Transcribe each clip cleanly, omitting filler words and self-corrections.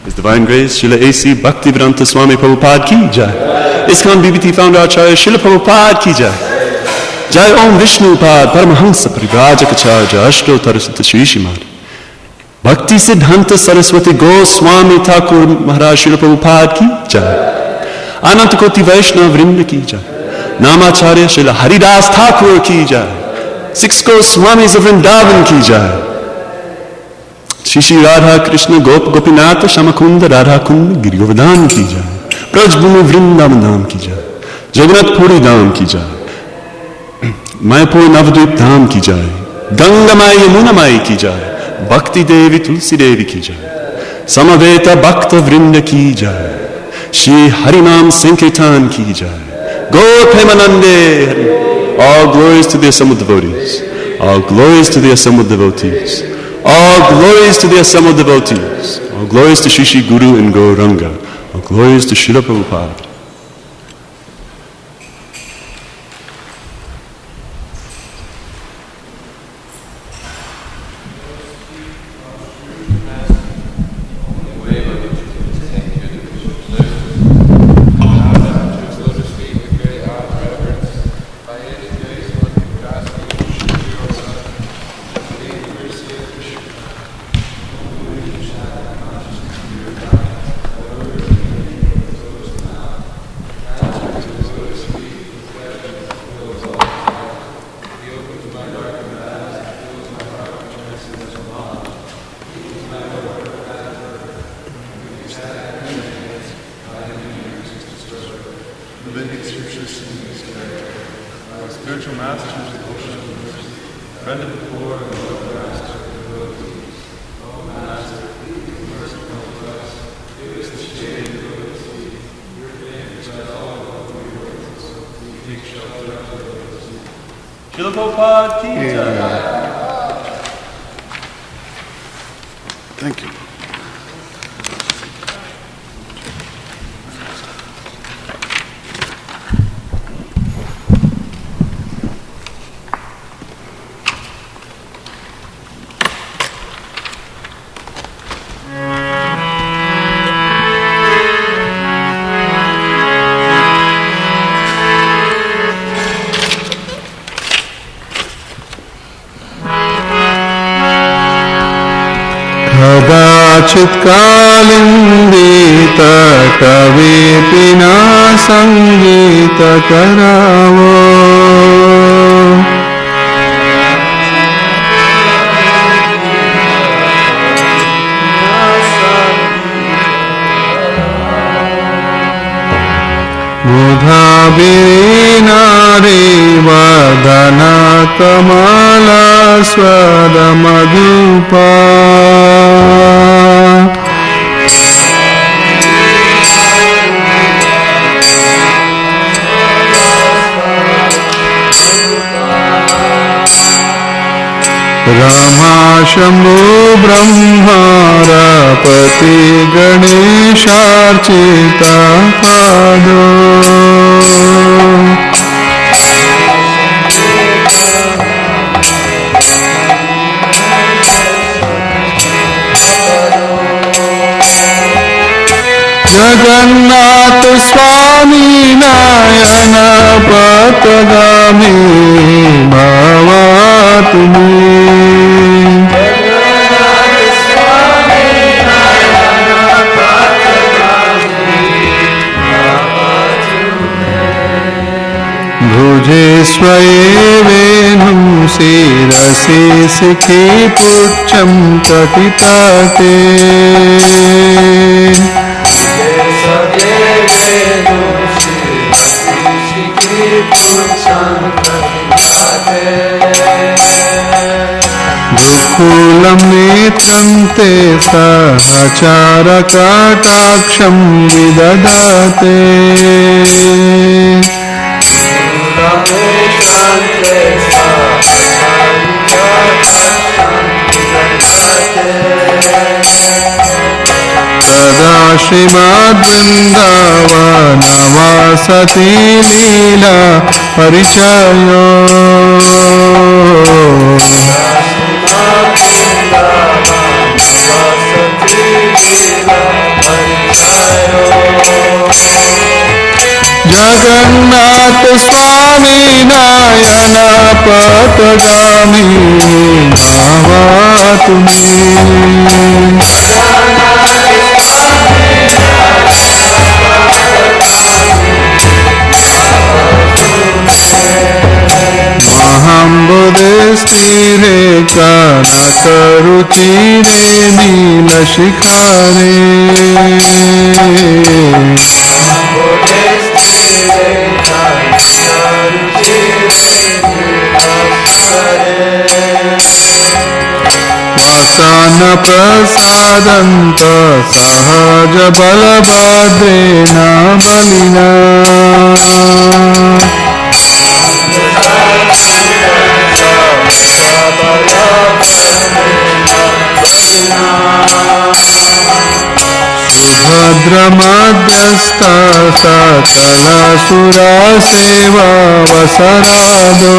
His Divine Grace, Srila A.C. Bhaktivedanta Swami Prabhupada ki jai. ISKCON BBT Founder Acharya Srila Prabhupada ki jai. Jai Om Vishnu Pad Paramahansa Parivrajakacarya Ashtottara Sutta Shri Srimad Bhakti Siddhanta Saraswati Goswami Thakur Maharaj Srila Prabhupada ki jai. Anantakoti Vaishnava Vrinda ki jai. Namacharya Srila Haridas Thakur ki jai. 6 Goswamis of Vrindavan ki jai. Shri Radha Krishna Gop Gopinath Shamakunda Radha Kunda Giri Govardhan ki jai. Braj Bhumi Vrindavan Dham ki jai. Jagannath Puri Dham ki jai. Mayapur Navadvip Dham ki jai. Ganga Mai Yamuna Mai ki jai. Bhakti Devi Tulsi Devi ki jai. Samaveta Bhakta Vrinda ki jai. Shri Harinam Sankirtan ki jai. Gaur Premanande Hari. All glories to the assembled devotees. All glories to the assembled devotees. All glories to the assembled devotees. All glories to Shri Guru and Gauranga. All glories to Srila Prabhupada. Srila Prabhupada ki jai. Thank you. चित्कालिंदी तटवेपि न संगीत करावो मुधाभिनारे वदना कमला स्वद मधुपा रमा शंभु ब्रह्मारपति गणेशार्चिता पादो जगन्नाथ स्वामी नयन पतगामी भवातु मे भुजे स्वये वेणुं शिरसि शिखि पुच्छं कटितटे दुःखूलं नेत्रं ते सहचारकटाक्षं विदधाते तदा श्रीमद्वृन्दावनवासति लीला परिचयो जगन्नाथ स्वामी नयन पथगामी भावा तुम्हें महाम्बुदे स्थिरे कनकरुचिरे नीलशिखारे वसन प्रसादन्त सहज बलभद्रेण बलिना सुभद्रमध्यस्था सकलसुरा सेवा वसरादो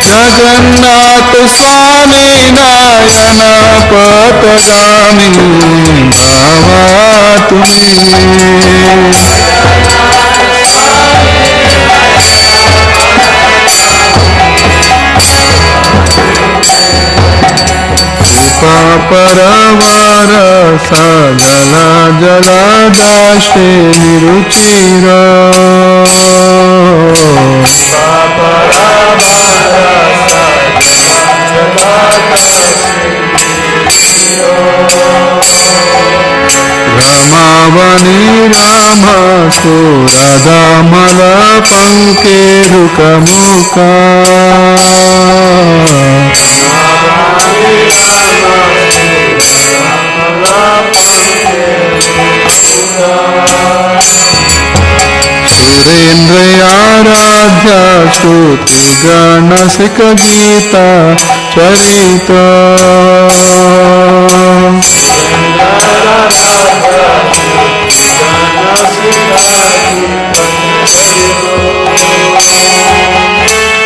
जगन्नाथ स्वामी नयन पथगामी भावा तुम्हें परवर सजल जलदाशे निरुचिर रमावनी राम सुरदामल पंकेरुकमुका सुरेन्द्रयाराध्य स्तुति गणसिक गीता चरित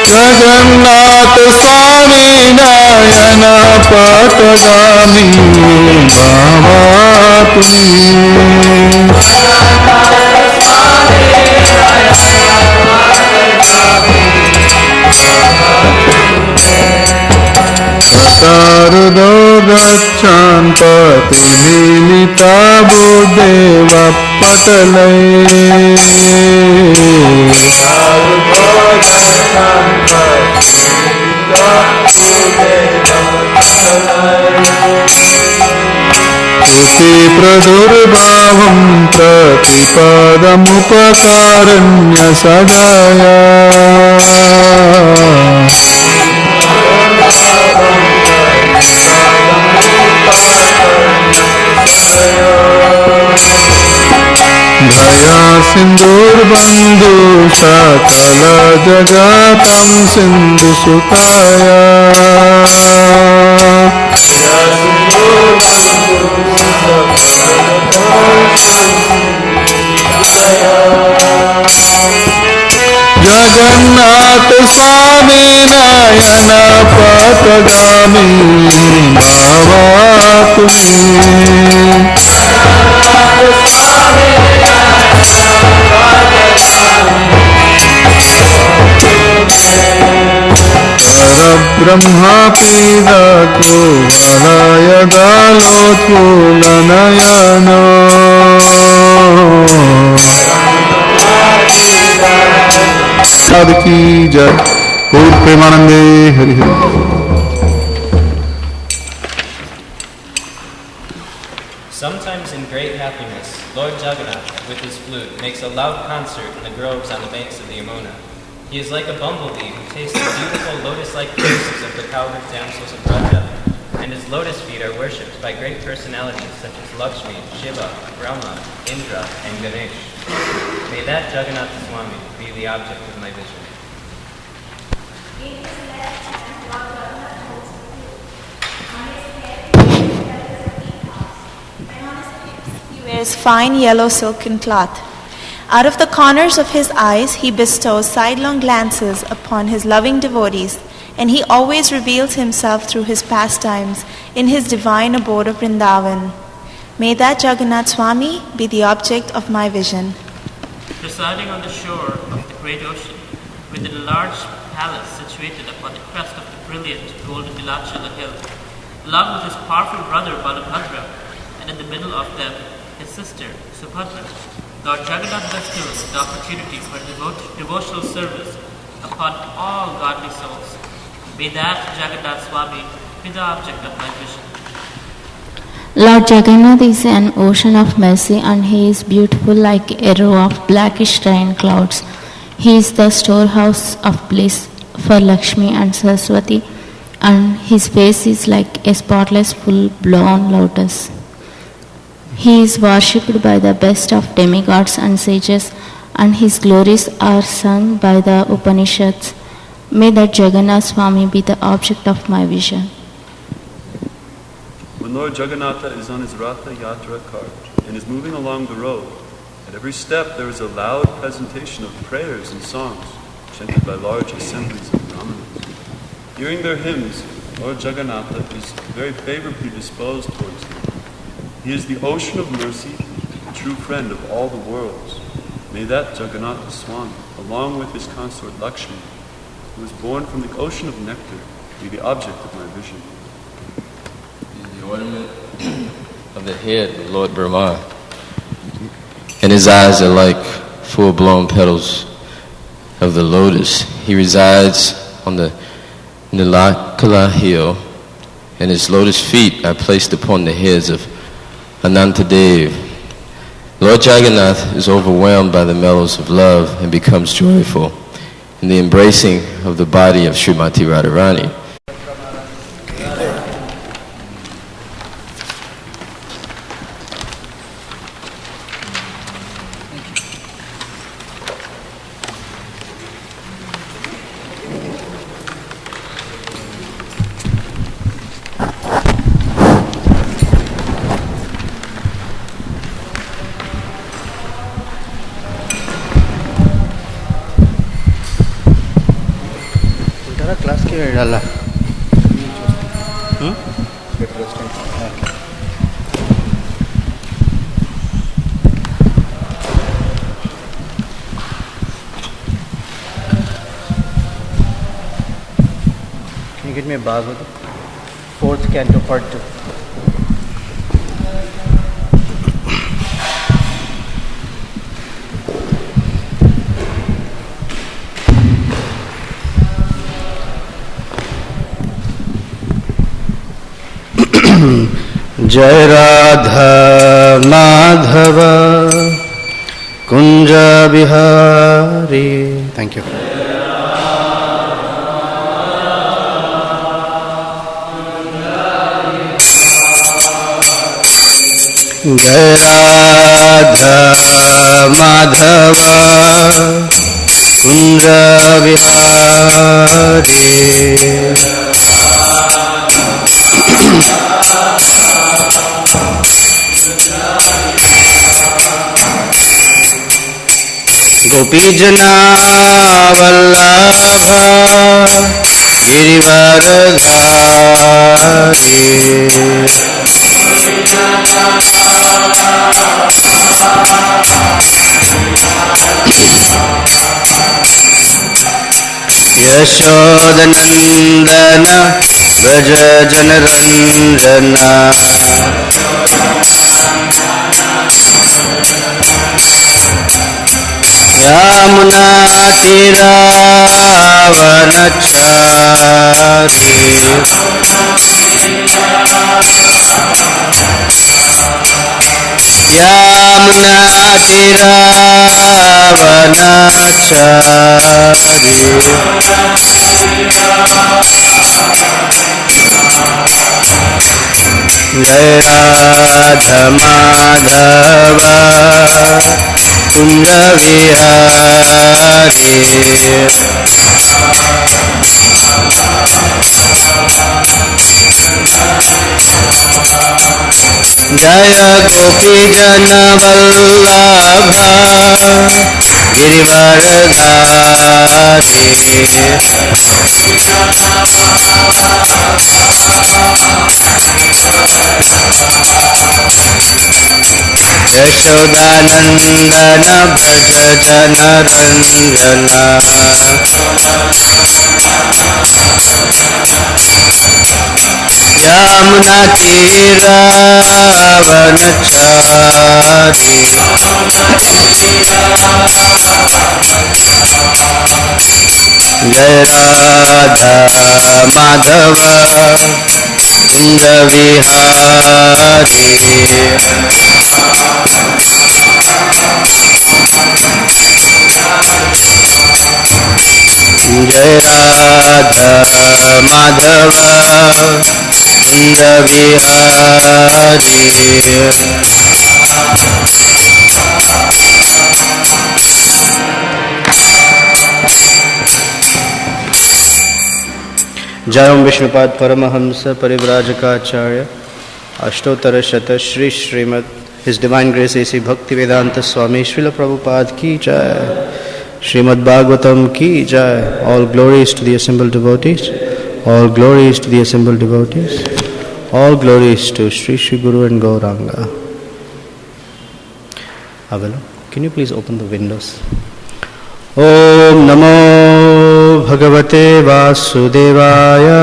जगन्नाथ स्वामी नयन पथगामी भावा तुम्हें तारुदो गच्छान् पतिमिलिता बुद्धेव पटलये तुति प्रदुर्भावं प्रतिपदमुपकारण्य सदया दया सिंधुर्बंधु सकल जगतं सिंधु सुताया जगन्नाथ स्वामी नयन पथगामी भावा तुम्हें ब्रह्मा पीदा को वलय कमलोत्फुल्लनयनो साध की जय। पूर्ण प्रेमानंदे Hari Hari. Sometimes in great happiness, Lord Jagannath, with his flute, makes a loud concert in the groves on the banks of the Yamuna. He is like a bumblebee who tastes the beautiful lotus-like faces of the cowherd damsels of Braja, and his lotus feet are worshipped by great personalities such as Lakshmi, Shiva, Brahma, Indra, and Ganesh. May that Jagannath Swami be the object of my vision. He wears fine yellow silken cloth. Out of the corners of his eyes, he bestows sidelong glances upon his loving devotees, and he always reveals himself through his pastimes in his divine abode of Vrindavan. May that Jagannath Swami be the object of my vision. Presiding on the shore of the great ocean, within a large palace situated upon the crest of the brilliant golden Nilachala hill, along with his powerful brother Balabhadra, and in the middle of them, his sister Subhadra, Lord Jagannath bestows the opportunity for devotional service upon all godly souls. May that Jagannath Swami be the object of my vision. Lord Jagannath is an ocean of mercy, and he is beautiful like a row of blackish rain clouds. He is the storehouse of bliss for Lakshmi and Saraswati, and his face is like a spotless full-blown lotus. He is worshipped by the best of demigods and sages, and his glories are sung by the Upanishads. May that Jagannath Swami be the object of my vision. When Lord Jagannatha is on his Ratha Yatra cart and is moving along the road, at every step there is a loud presentation of prayers and songs chanted by large assemblies of Brahmanas. Hearing their hymns, Lord Jagannatha is very favorably disposed towards them. He is the ocean of mercy, the true friend of all the worlds. May that Jagannatha Swami, along with his consort Lakshmi, who was born from the ocean of nectar, be the object of my vision. The ornament of the head of Lord Brahma, and his eyes are like full-blown petals of the lotus. He resides on the Nilachala hill, and his lotus feet are placed upon the heads of Anantadev. Lord Jagannath is overwhelmed by the mellows of love and becomes joyful in the embracing of the body of Srimati Radharani. डाला Can you get me a Bhagavatam? 4th canto, part 2. जय Radha Madhav Kunj Bihari thank you जय राधा माधव कुंज बिहारी गोपी जना वल्लभ गिरिवरधारी यशोदनंदन व्रज जनरंजना जय राधा माधव कुंज विहारी जय गोपी जन वल्लभ गिरिवरधारी यशोदानंदन व्रज जन रंजना यमुना तीरावनचारी जय राधा माधव कुंज विहारी जय राधा माधव कुंज विहारी जय ओम विष्णुपाद परमहंस परिव्राजकाचार्य अष्टोत्तर शत Shri Shrimad His Divine Grace A.C. Bhaktivedanta Swami Srila Prabhupada ki jai. Srimad Bhagavatam ki jai. All glories to the assembled devotees. All glories to the assembled devotees. All glories to Sri Sri Guru and Gauranga. Avalo, can you please open the windows? Om Namo Bhagavate Vasudevaya.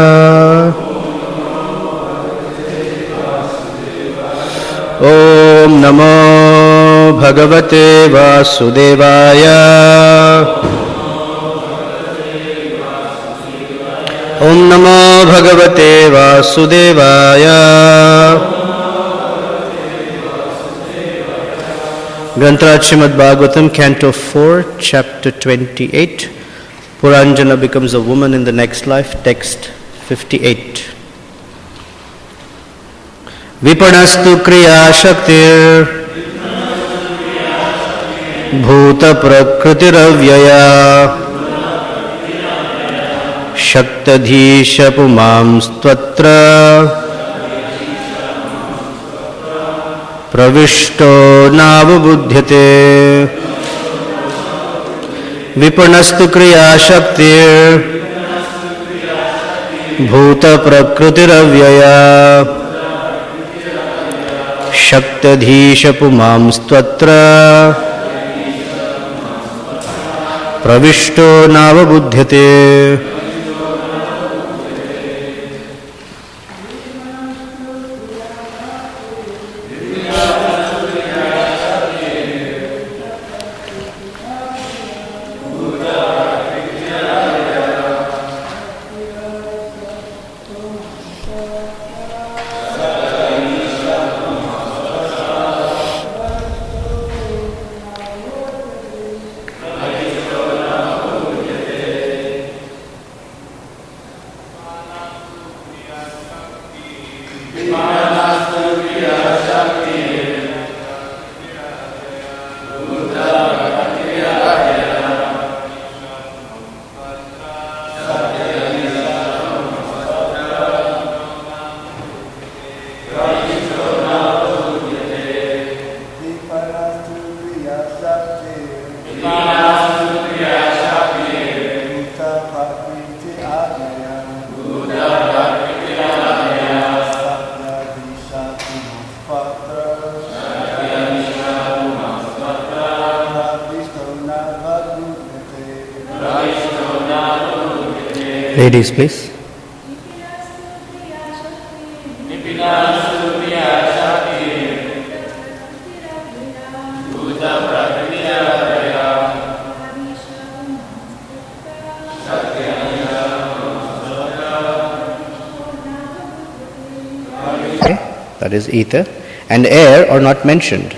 Om Namo Bhagavate Vasudevaya. Om Namo Bhagavate Vasudevaya. Grantaraj Srimad Bhagavatam, Canto 4, Chapter 28. Puranjana becomes a woman in the next life. Text 58. Vipanastu kriya shaktir bhuta prakritiravya shaktadhisha pumam stvatra pravishto navabudhyate. Vipanastu kriya shaktir bhuta prakritiravya shaktadhisha pumam stvatra pravishto navabudhyate. Ladies, please. that is ether, and air are not mentioned.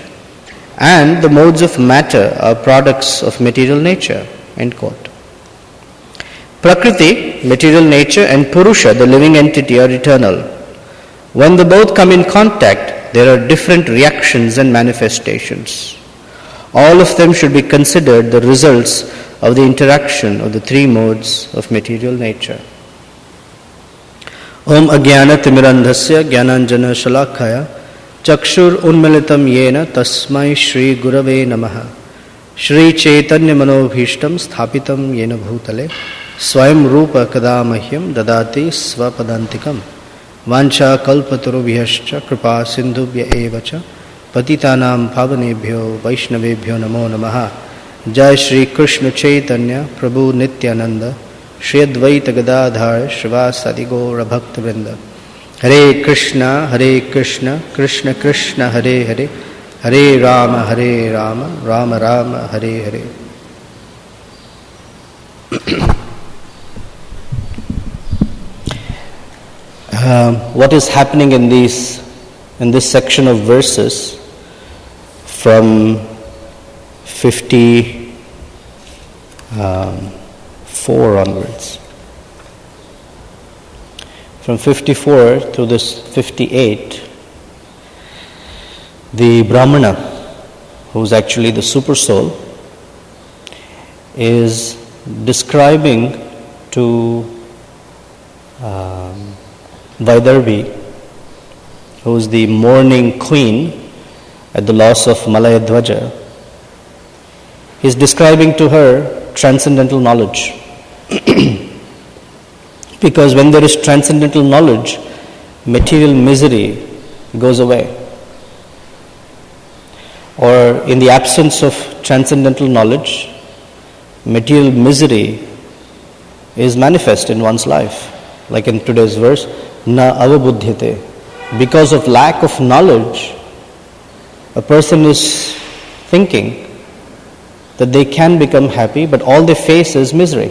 And the modes of matter are products of material nature. End quote. Prakriti, material nature, and Purusha, the living entity, are eternal. When the both come in contact, there are different reactions and manifestations. All of them should be considered the results of the interaction of the three modes of material nature. Om Ajnana Timirandhasya Jnananjana Shalakaya Chakshur Unmilitam Yena Tasmai Shri Gurave Namaha Shri Chaitanya Manobhishtam Sthapitam Yena Bhutale Swayam Rupa Kadamahyam Dadati Svapadantikam Vancha Kalpatarubhyascha Kripa Sindhubhya Evacha Patitanam Pavanebhyo Vaishnavebhyo Namo Namaha Jai Shri Krishna Chaitanya Prabhu Nityananda Shri Advaita Gadadhar Shrivasadi Gaura Bhakta Vrinda Hare Krishna, Krishna Krishna, Hare Hare Hare Rama, Rama Rama, Hare Hare. What is happening in this section of verses from 54 onwards? From 54 to this 58, the Brahmana, who is actually the super soul, is describing to Vaidarbhi, who is the mourning queen at the loss of Malayadvaja. He is describing to her transcendental knowledge. Because when there is transcendental knowledge, material misery goes away. Or in the absence of transcendental knowledge, material misery is manifest in one's life. Like in today's verse, na avabuddhyate. Because of lack of knowledge, a person is thinking that they can become happy, but all they face is misery.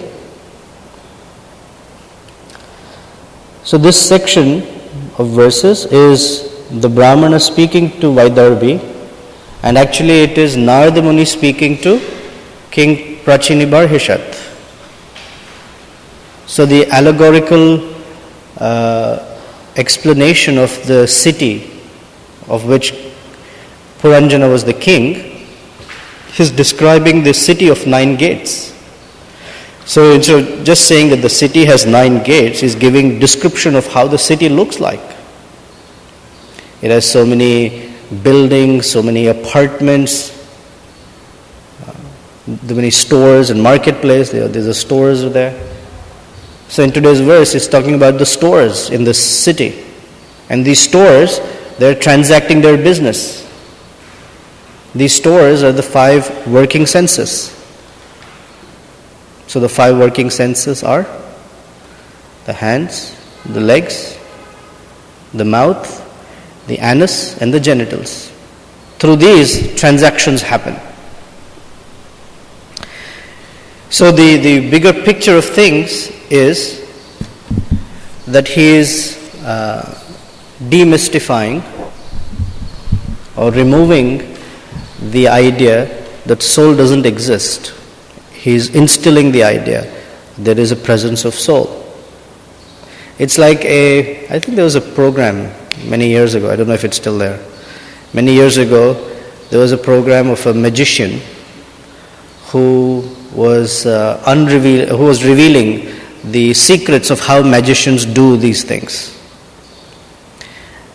So this section of verses is the Brahmana speaking to Vaidarbhi, and actually it is Narada Muni speaking to King Prachinibarhishat. So the allegorical explanation of the city of which Puranjana was the king is describing the city of 9 gates. So instead of just saying that the city has 9 gates, he's giving description of how the city looks like. It has so many buildings, so many apartments, many stores and marketplace. There's a stores there. So in today's verse, it's talking about the stores in the city. And these stores, they're transacting their business. These stores are the 5 working senses. So the 5 working senses are the hands, the legs, the mouth, the anus, and the genitals. Through these, transactions happen. So the bigger picture of things is that he is demystifying or removing the idea that soul doesn't exist. He is instilling the idea there is a presence of soul. It's like I think there was a program many years ago, I don't know if it's still there. Many years ago, there was a program of a magician who was revealing the secrets of how magicians do these things.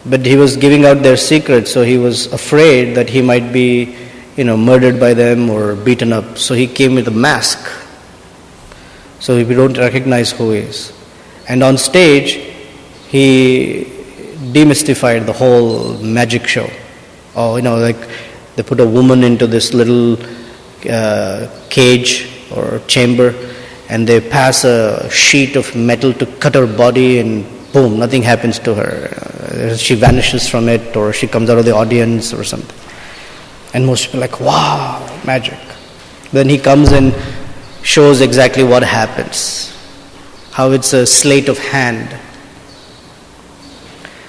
But he was giving out their secrets, so he was afraid that he might be, murdered by them or beaten up. So he came with a mask, so we don't recognize who he is. And on stage, he demystified the whole magic show. Like they put a woman into this little cage or chamber, and they pass a sheet of metal to cut her body, and boom, nothing happens to her. She vanishes from it, or she comes out of the audience or something. And most people are like, wow, magic. Then he comes and shows exactly what happens, how it's a sleight of hand.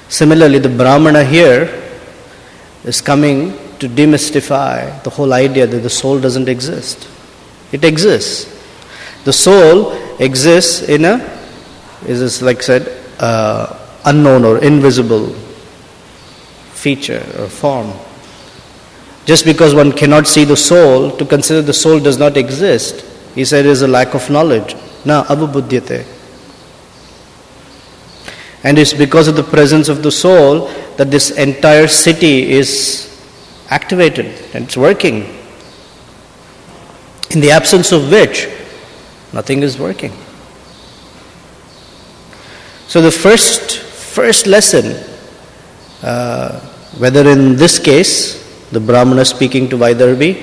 Similarly, the Brahmana here is coming to demystify the whole idea that the soul doesn't exist. It exists. The soul exists in like I said, unknown or invisible feature or form. Just because one cannot see the soul, to consider the soul does not exist, he said, is a lack of knowledge. Na avubuddhyate. And it's because of the presence of the soul that this entire city is activated and it's working. In the absence of which, nothing is working. So the first lesson, whether in this case, the Brahmana speaking to Vaidarbhi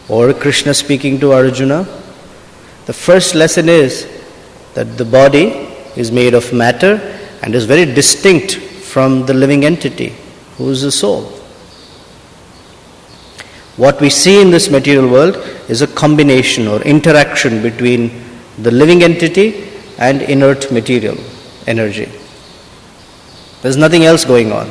or Krishna speaking to Arjuna, the first lesson is that the body is made of matter and is very distinct from the living entity, who is the soul. What we see in this material world is a combination or interaction between the living entity and inert material energy. There's nothing else going on.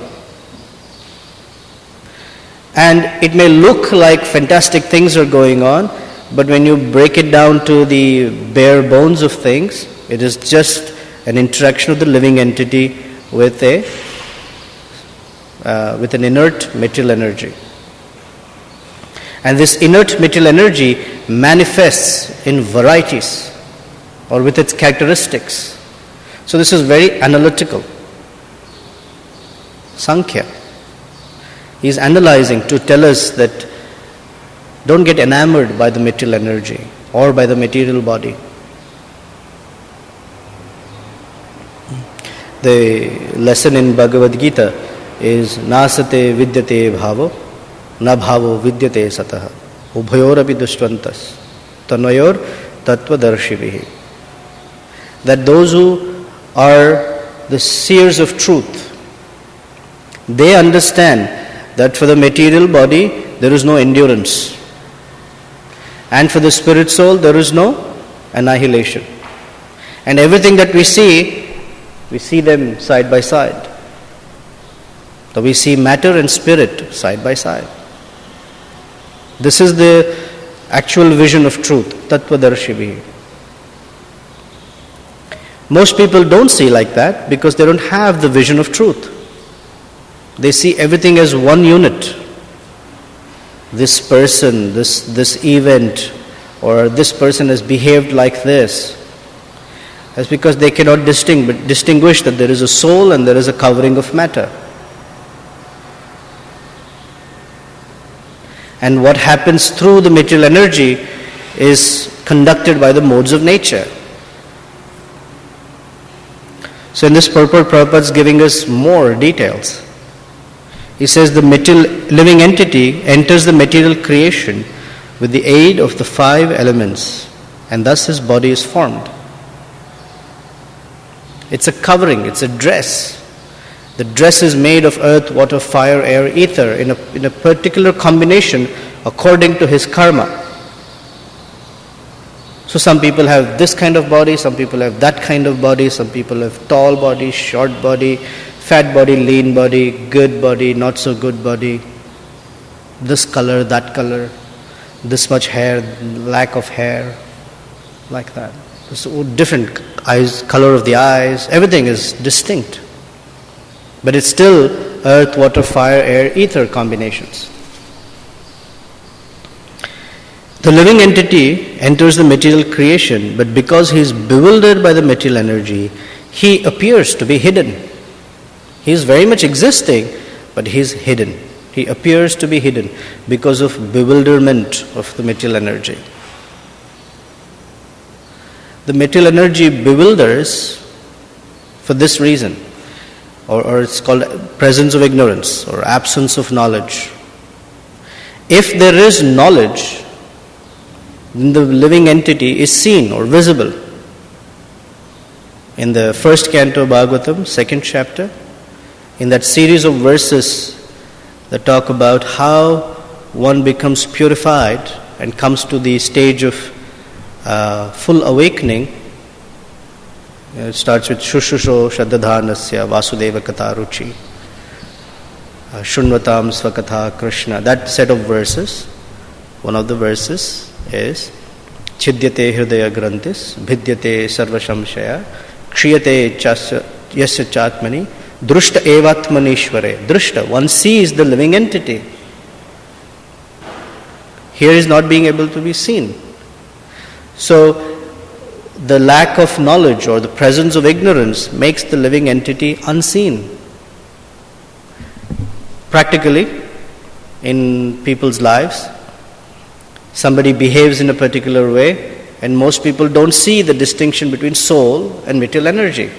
And it may look like fantastic things are going on, but when you break it down to the bare bones of things, it is just an interaction of the living entity with an inert material energy. And this inert material energy manifests in varieties or with its characteristics. So this is very analytical. Sankhya. He is analyzing to tell us that don't get enamored by the material energy or by the material body. The lesson in Bhagavad Gita is Nasate vidyate bhavo, na bhavo vidyate satah, ubhayor api dushvantas, tanvayor tattvadarshibhi. That those who are the seers of truth, they understand that for the material body there is no endurance, and for the spirit soul there is no annihilation. And everything that we see them side by side. So we see matter and spirit side by side. This is the actual vision of truth, tattvadarshibhi. Most people don't see like that because they don't have the vision of truth. They see everything as one unit. This person, this event, or this person has behaved like this. That's because they cannot distinguish that there is a soul and there is a covering of matter. And what happens through the material energy is conducted by the modes of nature. So in this purport, Prabhupada is giving us more details. He says the material living entity enters the material creation with the aid of the 5 elements, and thus his body is formed. It's a covering, it's a dress. The dress is made of earth, water, fire, air, ether in a particular combination according to his karma. So some people have this kind of body, some people have that kind of body, some people have tall body, short body, fat body, lean body, good body, not so good body, this color, that color, this much hair, lack of hair, like that. So different eyes, color of the eyes, everything is distinct. But it's still earth, water, fire, air, ether combinations. The living entity enters the material creation, but because he is bewildered by the material energy, he appears to be hidden. He is very much existing, but he is hidden. He appears to be hidden because of bewilderment of the material energy. The material energy bewilders for this reason, or it's called presence of ignorance or absence of knowledge. If there is knowledge, then the living entity is seen or visible. In the first canto of Bhagavatam, 2nd chapter, in that series of verses that talk about how one becomes purified and comes to the stage of full awakening, It starts with Shushusho Shaddadhanasya Vasudeva Kataruchi Shunvatam Svakatha Krishna. That set of verses, one of the verses is Chidyate Hridaya Grantis Bhidyate Sarva Shamshaya Kshiyate Yasya Chatmani Drushta Evatmanishvare. Drushta, one sees the living entity. Here is not being able to be seen. So the lack of knowledge or the presence of ignorance makes the living entity unseen. Practically, in people's lives, somebody behaves in a particular way and most people don't see the distinction between soul and material energy.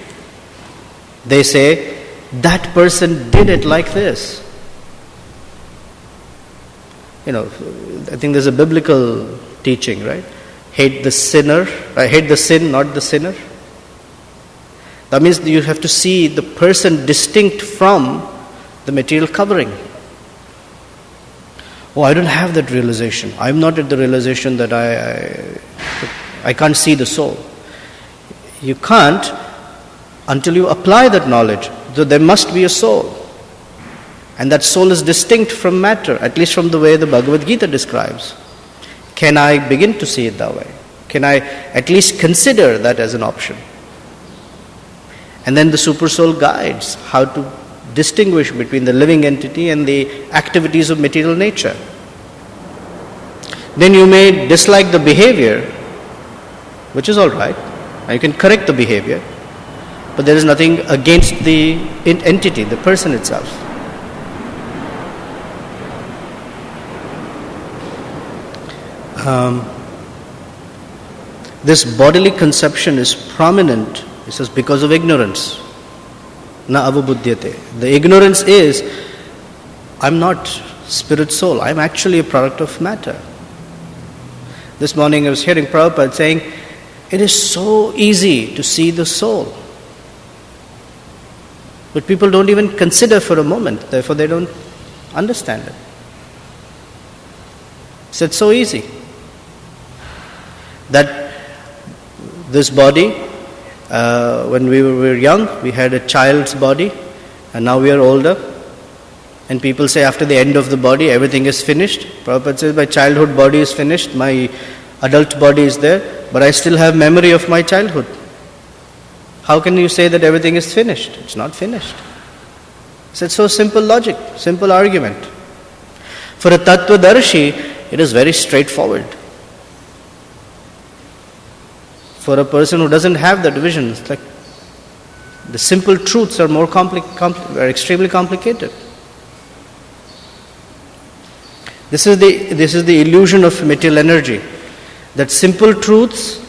They say, that person did it like this. I think there's a biblical teaching, right? Hate the sinner, hate the sin, not the sinner. That means you have to see the person distinct from the material covering. Oh, I don't have that realization. I'm not at the realization that I can't see the soul. You can't until you apply that knowledge. So there must be a soul. And that soul is distinct from matter, at least from the way the Bhagavad Gita describes. Can I begin to see it that way? Can I at least consider that as an option? And then the super soul guides how to distinguish between the living entity and the activities of material nature. Then you may dislike the behavior, which is all right. You can correct the behavior, but there is nothing against the entity, the person itself. This bodily conception is prominent, it says, because of ignorance. Na avabuddhyate. The ignorance is, I'm not spirit soul, I'm actually a product of matter. This morning I was hearing Prabhupada saying, it is so easy to see the soul. But people don't even consider for a moment, therefore they don't understand it. He said, so easy. That this body, when we were young, we had a child's body, and now we are older. And people say after the end of the body, everything is finished. Prabhupada says, my childhood body is finished, my adult body is there, but I still have memory of my childhood. How can you say that everything is finished? It's not finished. It's so simple logic, simple argument. For a Tattvadarshi, it is very straightforward. For a person who doesn't have that vision, it's like the simple truths are more are extremely complicated. This is the illusion of material energy, that simple truths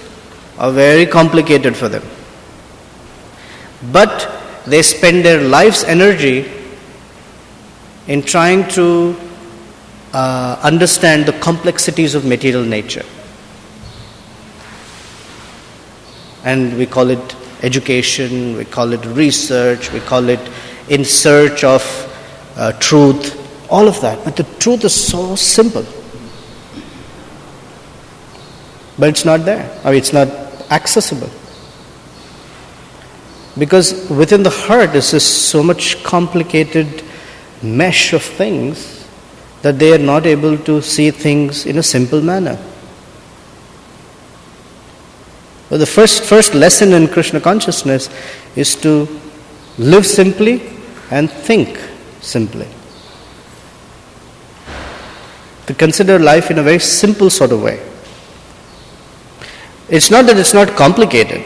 are very complicated for them. But they spend their life's energy in trying to understand the complexities of material nature. And we call it education, we call it research, we call it in search of truth, all of that. But the truth is so simple. But it's not there. It's not accessible. Because within the heart is this so much complicated mesh of things that they are not able to see things in a simple manner. Well, the first lesson in Krishna consciousness is to live simply and think simply. To consider life in a very simple sort of way. It's not that it's not complicated.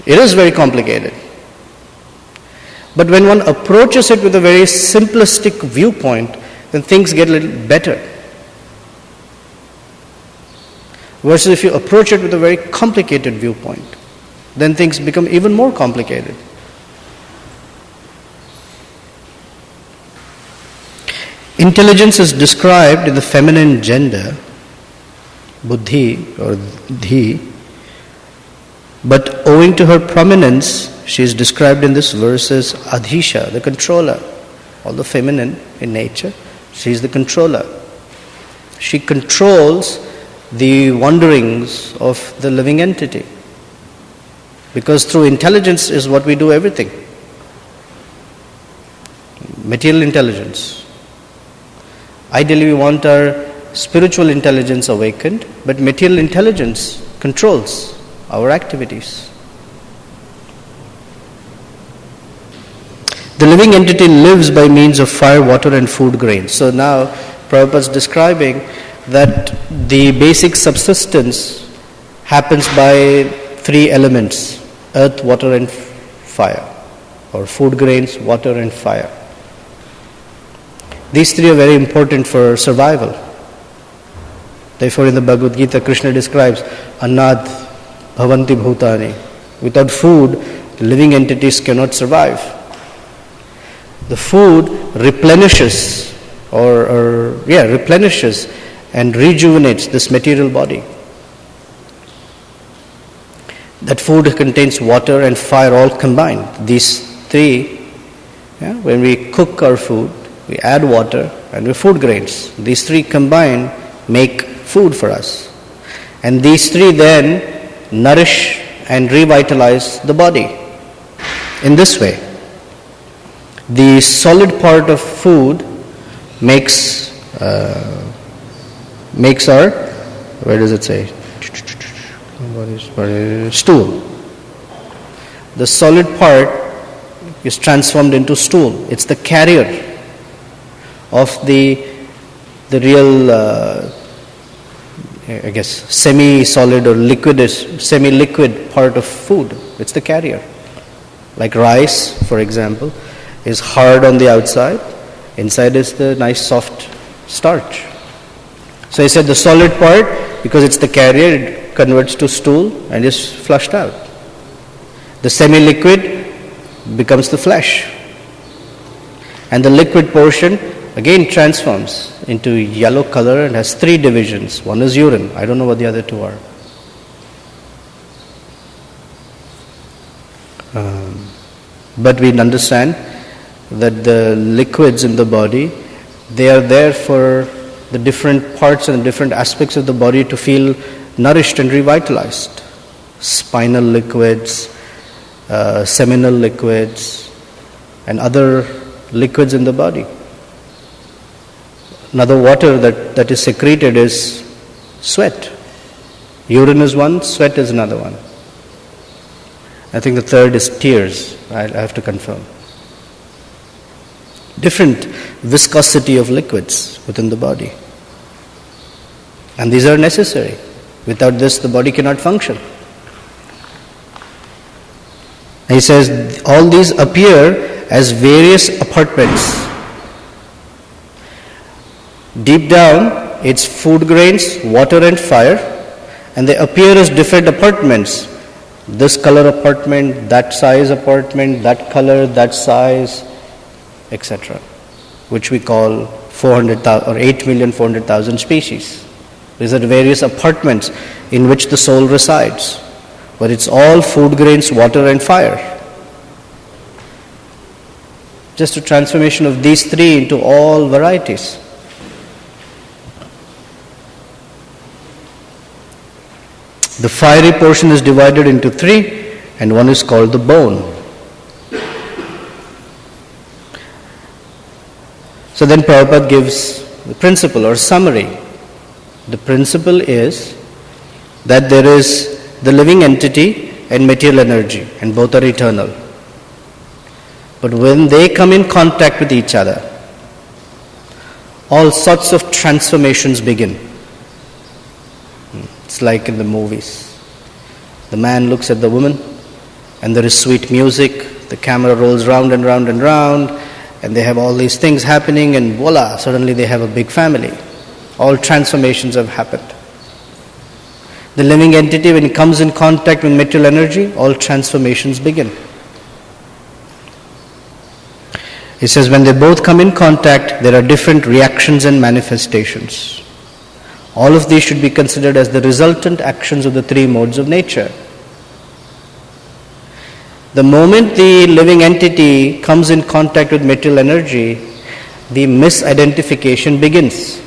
It is very complicated. But when one approaches it with a very simplistic viewpoint, then things get a little better. Versus if you approach it with a very complicated viewpoint, then things become even more complicated. Intelligence is described in the feminine gender, buddhi or dhi, but owing to her prominence, she is described in this verse as adhisha, the controller. Although feminine in nature, she is the controller. She controls the wanderings of the living entity. Because through intelligence is what we do everything. Material intelligence. Ideally, we want our spiritual intelligence awakened, but material intelligence controls our activities. The living entity lives by means of fire, water and food grains. So now Prabhupada is describing that the basic subsistence happens by three elements: earth, water and fire, or food grains, water and fire. These three are very important for survival. Therefore in the Bhagavad Gita, Krishna describes Annad Bhavanti Bhutani. Without food, living entities cannot survive. The food replenishes replenishes and rejuvenates this material body. That food contains water and fire all combined. These three, when we cook our food, we add water and we food grains. These three combined make food for us. And these three then nourish and revitalize the body. In this way, the solid part of food makes our, where does it say? Stool. The solid part is transformed into stool. It's the carrier of the real, semi-solid or semi-liquid part of food. It's the carrier. Like rice, for example, is hard on the outside. Inside is the nice soft starch. So he said the solid part, because it's the carrier, it converts to stool and is flushed out. The semi-liquid becomes the flesh. And the liquid portion again transforms into yellow color and has three divisions. One is urine. I don't know what the other two are. But we understand that the liquids in the body, they are there for the different parts and different aspects of the body to feel nourished and revitalized. Spinal liquids, seminal liquids, and other liquids in the body. Another water that is secreted is sweat. Urine is one, sweat is another one. I think the third is tears. I have to confirm. Different viscosity of liquids within the body. And these are necessary. Without this, the body cannot function. And he says, all these appear as various apartments. Deep down, it's food grains, water and fire, and they appear as different apartments. This color apartment, that size apartment, that color, that size, etc., which we call 400,000 or 8,400,000 species. These are various apartments in which the soul resides, but it's all food grains, water and fire. Just a transformation of these three into all varieties. The fiery portion is divided into three, and one is called the bone. So then Prabhupada gives the principle or summary. The principle is that there is the living entity and material energy, and both are eternal. But when they come in contact with each other, all sorts of transformations begin. It's like in the movies. The man looks at the woman and there is sweet music, the camera rolls round and round and round, and they have all these things happening, and voila, suddenly they have a big family. All transformations have happened. The living entity, when it comes in contact with material energy, all transformations begin. He says when they both come in contact, there are different reactions and manifestations. All of these should be considered as the resultant actions of the three modes of nature. The moment the living entity comes in contact with material energy, the misidentification begins.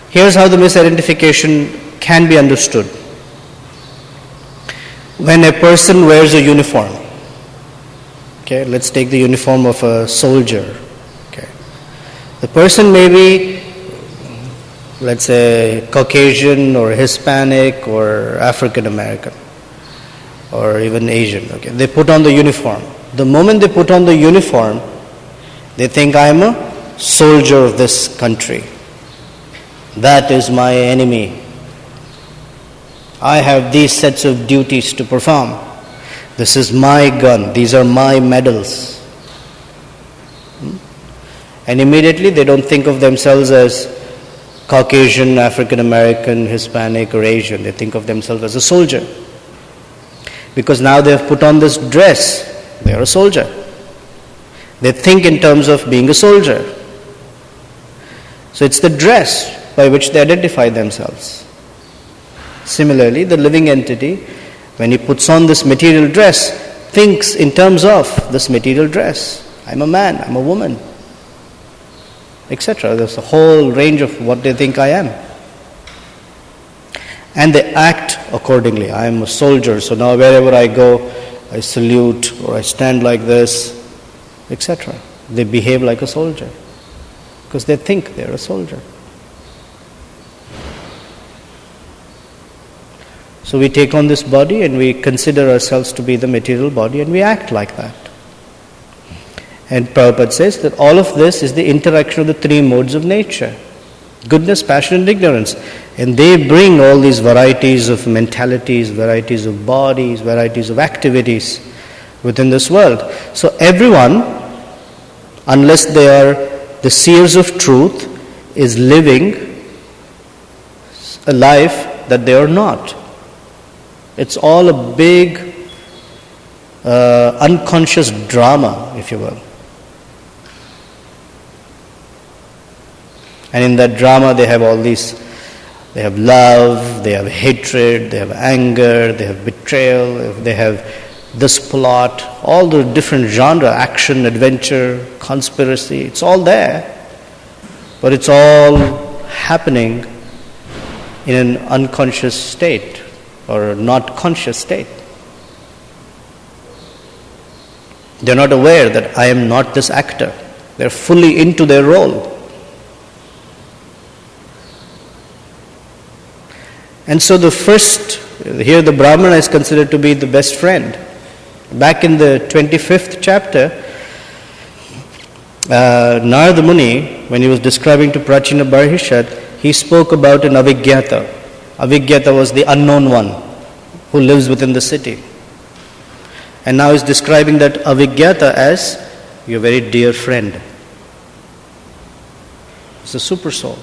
Here's how the misidentification can be understood. when a person wears a uniform, okay, let's take the uniform of a soldier. Okay, the person may be, let's say, Caucasian or Hispanic or African American or even Asian. Okay, they put on the uniform. The moment they put on the uniform, they think, I am a soldier of this country. That is my enemy. I have these sets of duties to perform. This is my gun. These are my medals. And immediately they don't think of themselves as Caucasian, African American, Hispanic or Asian. They think of themselves as a soldier. Because now they have put on this dress, they are a soldier. They think in terms of being a soldier. So it's the dress by which they identify themselves. Similarly, the living entity, when he puts on this material dress, thinks in terms of this material dress. I'm a man, I'm a woman, etc. There's a whole range of what they think I am. And they act accordingly. I am a soldier, so now wherever I go, I salute or I stand like this, etc. They behave like a soldier because they think they're a soldier. So we take on this body and we consider ourselves to be the material body and we act like that. And Prabhupada says that all of this is the interaction of the three modes of nature: goodness, passion and ignorance. And they bring all these varieties of mentalities, varieties of bodies, varieties of activities within this world. So everyone, unless they are the seers of truth, is living a life that they are not. It's all a big unconscious drama, if you will. And in that drama they have all these, they have love, they have hatred, they have anger, they have betrayal, they have this plot, all the different genre, action, adventure, conspiracy, it's all there. But it's all happening in an unconscious state or a not conscious state. They're not aware that I am not this actor. They're fully into their role. And so the first, here the Brahmana is considered to be the best friend. Back in the 25th chapter, Narada Muni, when he was describing to Prachina Barhishat, he spoke about an Avigyata. Avigyata was the unknown one who lives within the city. And now he's describing that Avigyata as your very dear friend. It's the super soul.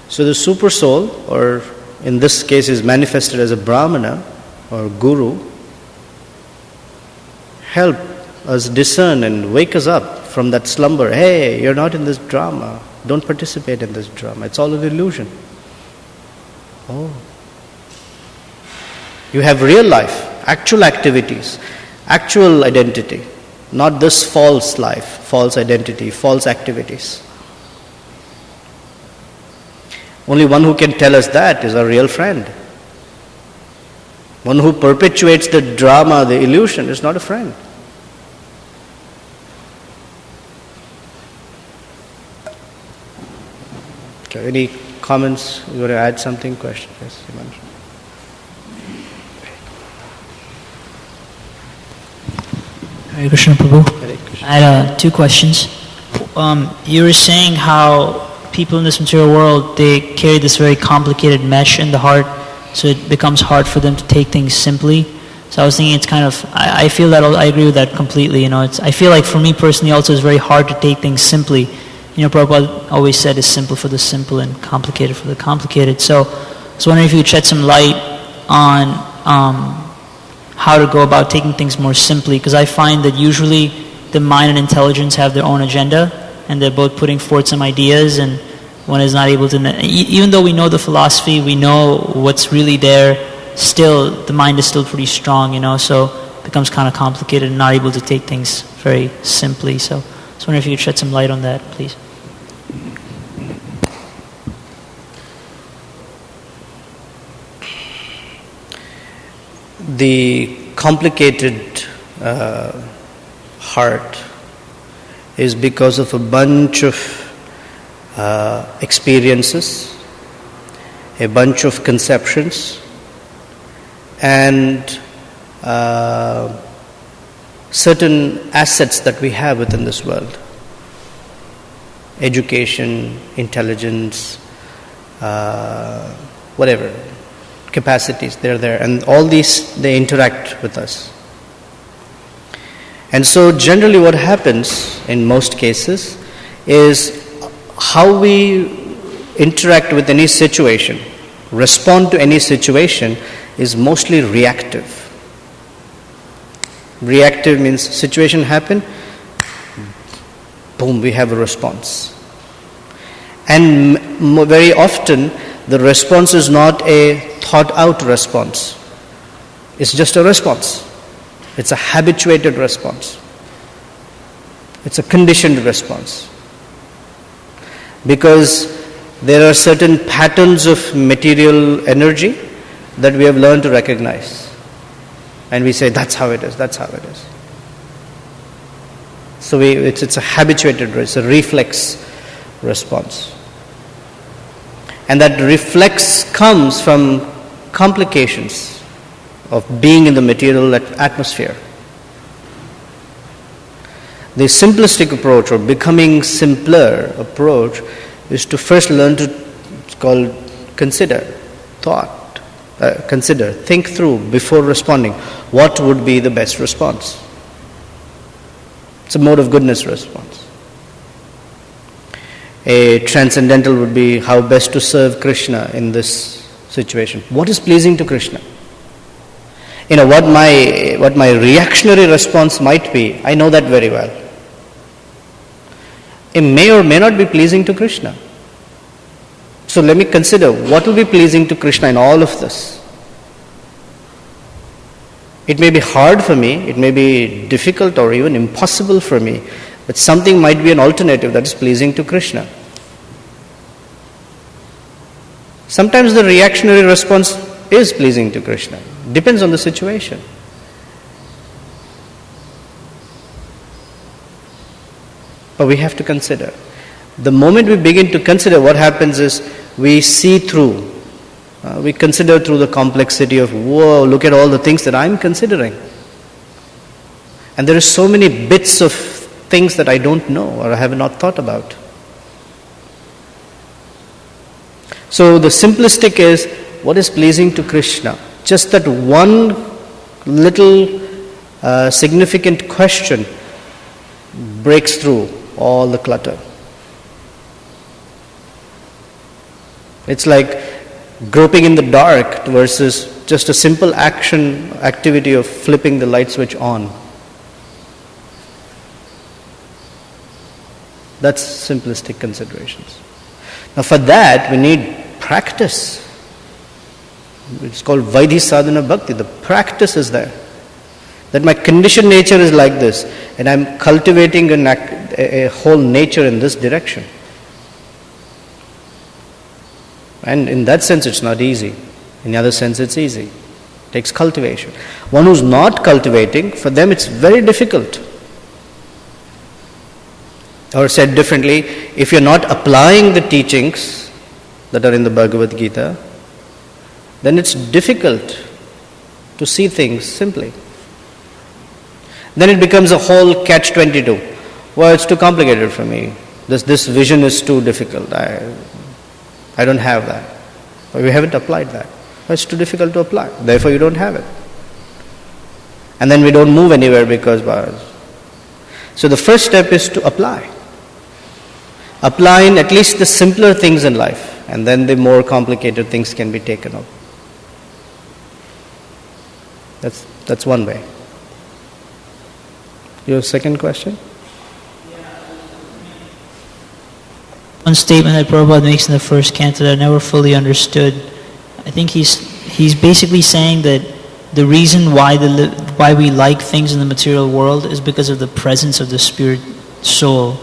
So the super soul, or in this case is manifested as a Brahmana or Guru, help us discern and wake us up from that slumber. Hey, you're not in this drama. Don't participate in this drama. It's all an illusion. Oh. You have real life, actual activities, actual identity, not this false life, false identity, false activities. Only one who can tell us that is our real friend. One who perpetuates the drama, the illusion, is not a friend. Okay, any comments? You want to add something? Question? Yes, Himanshu. Hare Krishna Prabhu. Hare Krishna. I had two questions. You were saying how people in this material world, they carry this very complicated mesh in the heart, so it becomes hard for them to take things simply. So I was thinking it's kind of, I feel that, I agree with that completely. You know, I feel like for me personally also it's very hard to take things simply. You know, Prabhupada always said it's simple for the simple and complicated for the complicated. So I was wondering if you could shed some light on how to go about taking things more simply, because I find that usually the mind and intelligence have their own agenda, and they're both putting forth some ideas, and one is not able to, even though we know the philosophy, we know what's really there, still the mind is still pretty strong, you know, so it becomes kind of complicated and not able to take things very simply. So I was wondering if you could shed some light on that, please. the complicated heart is because of a bunch of experiences, a bunch of conceptions, and certain assets that we have within this world. Education, intelligence, whatever, capacities, they're there. And all these, they interact with us. And so generally what happens in most cases is how we interact with any situation, respond to any situation, is mostly reactive. Reactive means situation happen, boom, we have a response. And very often the response is not a thought out response. It's just a response. It's a habituated response. It's a conditioned response. Because there are certain patterns of material energy that we have learned to recognize. And we say, that's how it is, that's how it is. So it's a habituated, it's a reflex response. And that reflex comes from complications of being in the material atmosphere. The simplistic approach, or becoming simpler approach, is to first learn to, it's called consider, think through before responding. What would be the best response? It's a mode of goodness response. A transcendental would be how best to serve Krishna in this situation. What is pleasing to Krishna? What my reactionary response might be, I know that very well. It may or may not be pleasing to Krishna. So let me consider what will be pleasing to Krishna in all of this. It may be hard for me, it may be difficult or even impossible for me, but something might be an alternative that is pleasing to Krishna. Sometimes the reactionary response is pleasing to Krishna. Depends on the situation. But we have to consider. The moment we begin to consider, what happens is we see through. We consider through the complexity of, whoa, look at all the things that I'm considering. And there are so many bits of things that I don't know or I have not thought about. So the simplistic is, what is pleasing to Krishna? Just that one little significant question breaks through all the clutter. It's like groping in the dark versus just a simple activity of flipping the light switch on. That's simplistic considerations. Now for that we need practice. It's called Vaidhi Sadhana Bhakti. The practice is there. That my conditioned nature is like this, and I'm cultivating a whole nature in this direction. And in that sense it's not easy. In the other sense it's easy. It takes cultivation. One who's not cultivating, for them it's very difficult. Or said differently, if you're not applying the teachings that are in the Bhagavad Gita, then it's difficult to see things simply. Then it becomes a whole catch-22. Well, it's too complicated for me. This vision is too difficult. I don't have that. Or we haven't applied that. Well, it's too difficult to apply. Therefore you don't have it. And then we don't move anywhere because... So the first step is to apply. Apply in at least the simpler things in life. And then the more complicated things can be taken up. That's one way. Your second question? One statement that Prabhupada makes in the first canto that I never fully understood. I think he's basically saying that the reason why we like things in the material world is because of the presence of the spirit soul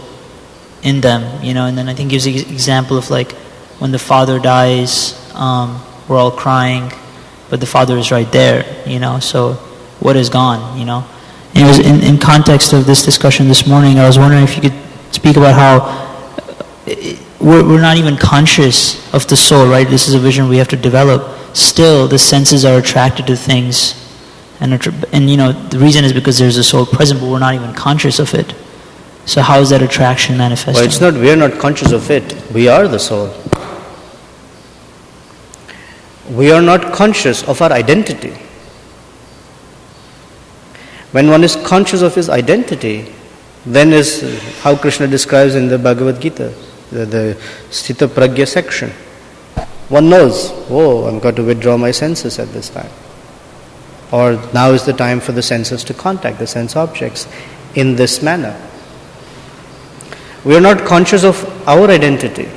in them, and then I think gives the example of like when the father dies, we're all crying, but the Father is right there, so what is gone, And it was in context of this discussion this morning, I was wondering if you could speak about how we're not even conscious of the soul, right? This is a vision we have to develop. Still, the senses are attracted to things, and the reason is because there's a soul present, but we're not even conscious of it. So how is that attraction manifesting? Well, it's not, we are not conscious of it. We are the soul. We are not conscious of our identity. When one is conscious of his identity, then is how Krishna describes in the Bhagavad Gita, the Sthita Pragya section. One knows, I'm going to withdraw my senses at this time. Or now is the time for the senses to contact the sense objects in this manner. We are not conscious of our identity.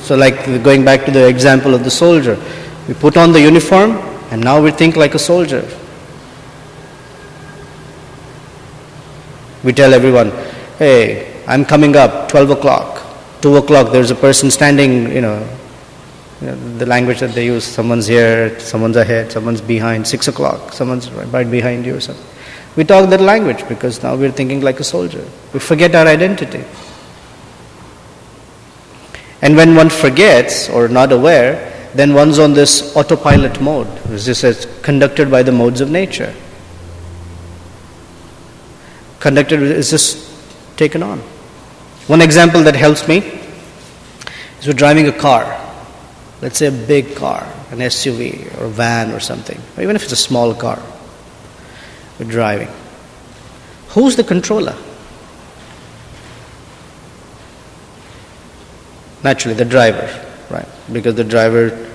So like going back to the example of the soldier, we put on the uniform and now we think like a soldier. We tell everyone, hey, I'm coming up, 12 o'clock, 2 o'clock, there's a person standing, the language that they use, someone's here, someone's ahead, someone's behind, 6 o'clock, someone's right behind you or something. We talk that language because now we're thinking like a soldier. We forget our identity. And when one forgets or not aware, then one's on this autopilot mode, which is conducted by the modes of nature. Conducted is just taken on. One example that helps me is we're driving a car. Let's say a big car, an SUV or a van or something, or even if it's a small car. We're driving. Who's the controller? Naturally, the driver, right? Because the driver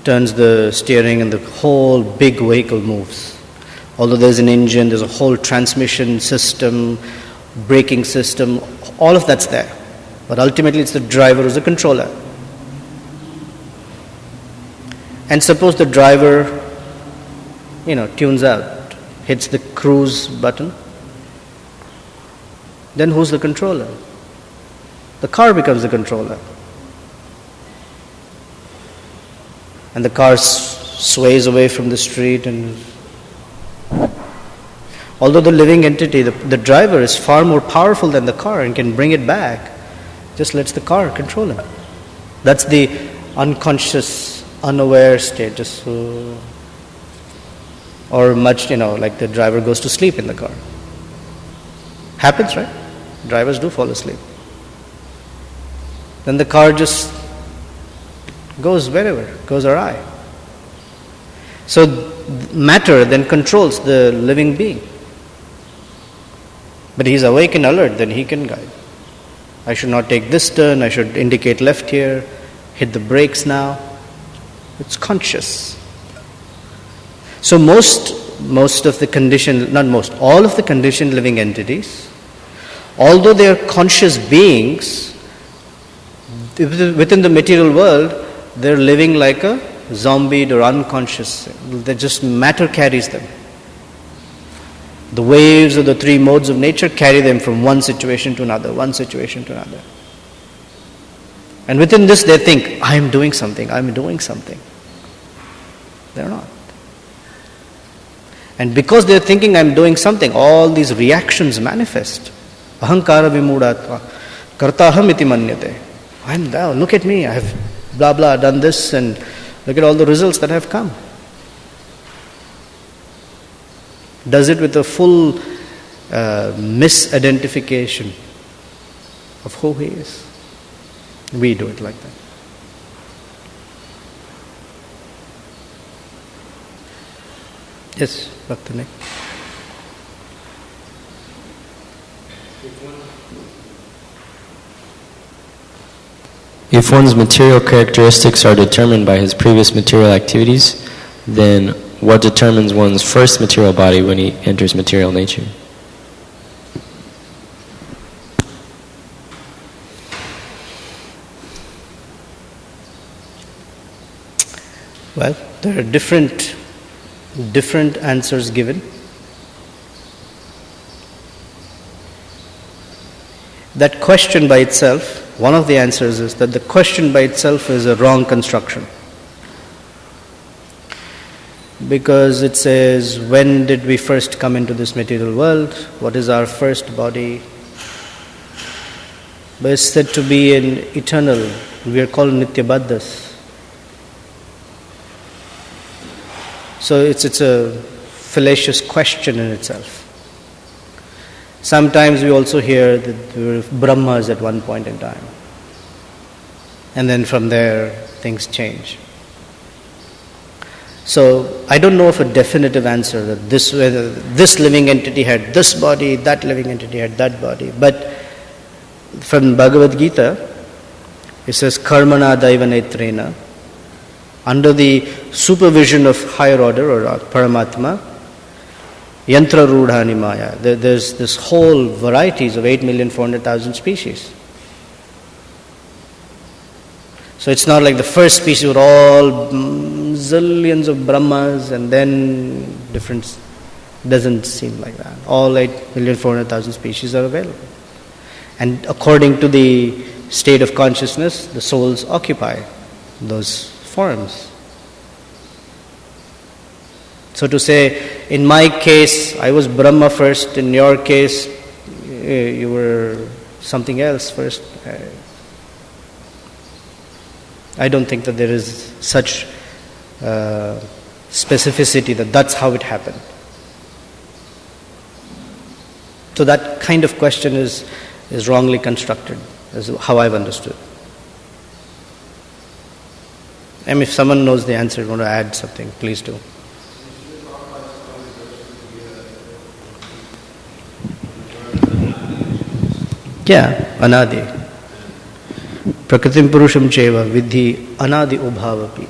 turns the steering and the whole big vehicle moves. Although there's an engine, there's a whole transmission system, braking system, all of that's there. But ultimately it's the driver who's the controller. And suppose the driver, tunes out, hits the cruise button, then who's the controller? The car becomes the controller. And the car sways away from the street, and although the living entity, the driver is far more powerful than the car and can bring it back, just lets the car control him. That's the unconscious, unaware state, just or much, like the driver goes to sleep in the car. Happens, right? Drivers do fall asleep. Then the car just goes wherever, goes awry. So matter then controls the living being. But he's awake and alert, then he can guide. I should not take this turn, I should indicate left here, hit the brakes now. It's conscious. So most of the conditioned, not most, all of the conditioned living entities, although they are conscious beings, within the material world, they're living like a zombied or unconscious. They just matter carries them. The waves of the three modes of nature carry them from one situation to another, one situation to another. And within this they think, I'm doing something, I'm doing something. They're not. And because they're thinking I'm doing something, all these reactions manifest. Ahankara vimudatva, kartaham iti manyate. I'm down, look at me, I have blah blah done this, and look at all the results that have come. Does it with a full misidentification of who he is. We do it like that. Yes, Dr. Nick. If one's material characteristics are determined by his previous material activities, then what determines one's first material body when he enters material nature? Well, there are different answers given. That question by itself, one of the answers is that the question by itself is a wrong construction. because it says, when did we first come into this material world? What is our first body? But it's said to be an eternal. We are called Nityabaddhas. So it's a fallacious question in itself. Sometimes we also hear that we were Brahmas at one point in time. And then from there, things change. So I don't know of a definitive answer that this living entity had this body, that living entity had that body. But from Bhagavad Gita, it says, Karmana Daiva Netrena, under the supervision of higher order or Paramatma, Yantra Rudhani Maya. There's this whole varieties of 8,400,000 species. So it's not like the first species were all zillions of Brahmas and then different. Doesn't seem like that. All 8,400,000 species are available. And according to the state of consciousness, the souls occupy those forms. So to say, in my case, I was Brahma first, in your case, you were something else first. I don't think that there is such specificity that that's how it happened. So that kind of question is wrongly constructed, is how I've understood. And if someone knows the answer, want to add something, please do. Yeah, anadi. Prakritim purusham cheva vidhi anadi ubhavapi.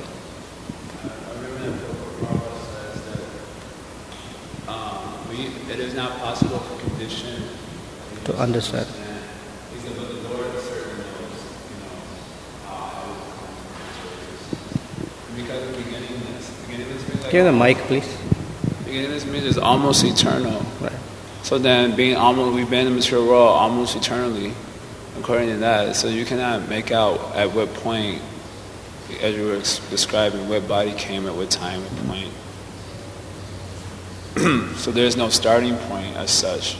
It is not possible for condition To understand. Because the Lord certainly knows, how because the beginningness means like Give the mic, please. beginningness means it's almost eternal. Right. So then we've been in the material world almost eternally, according to that. So you cannot make out at what point, as you were describing, what body came at what time, what point. So there's no starting point as such.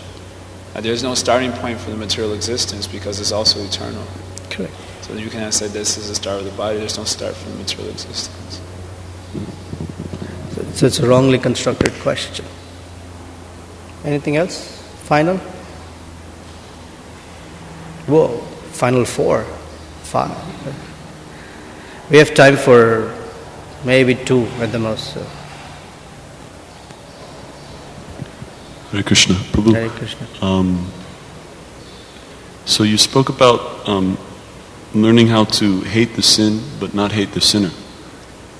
There's no starting point for the material existence because it's also eternal. Correct. So you cannot say this is the start of the body. There's no start for the material existence. So it's a wrongly constructed question. Anything else? Final? Whoa, final 4. 5. We have time for maybe 2 at the most. So. Hare Krishna. Prabhu. Hare Krishna. So you spoke about learning how to hate the sin but not hate the sinner